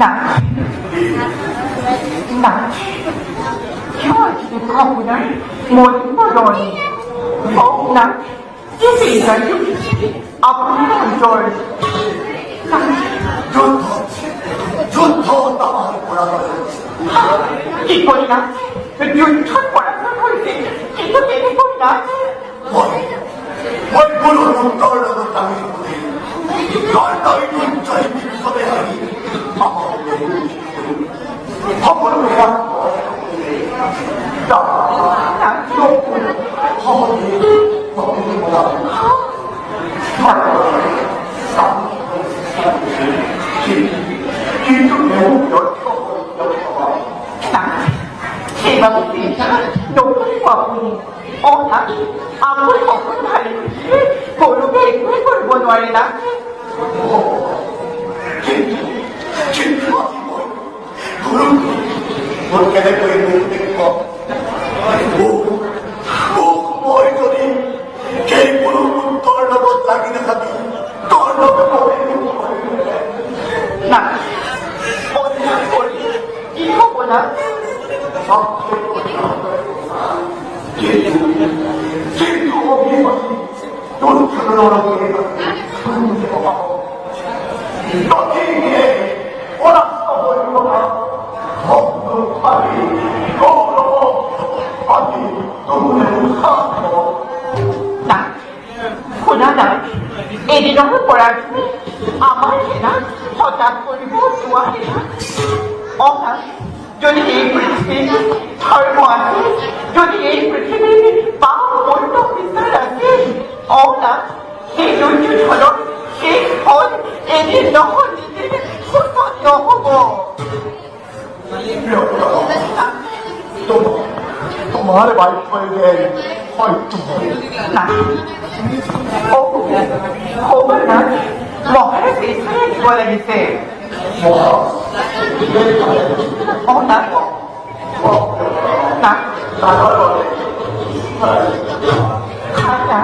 না না 저한테 가보나 모든 걸 없나 유비가 아픈 걸 좋다 나만 보라고 이거나 윤천 보라고 볼때 이거 내는 거나 뭘 물어도 떨어도 당이 널 너희 눈자에 밀서대하니 아무로 가 나 놓고 허허니 너무보다 뒤좀 내고 나 제발 진짜 너무 바쁘니 나 아무리 먹고 달리지 모르게 꿀꿀 못 와리나 porque después de un tiempo, muy duro, que por un torno con la vida a mí, torno que no 나 이거보다 나 고나다 এদিনও পড়াশোনা আমার সেনা হঠাৎ করিব চুয়ারে না অর্থাৎ যদি এই পৃথিবীর ধর্ম আছে যদি এই পৃথিবীর বা অন্য বিচার আছে অর্থাৎ সেই দুর্যোগ হল সেই ফল এদের নহল নিজের সুসত্য হব तुम्हारे भाई पर गए না খবর না মহারাজ এখানে বলে গেছে না না খাতা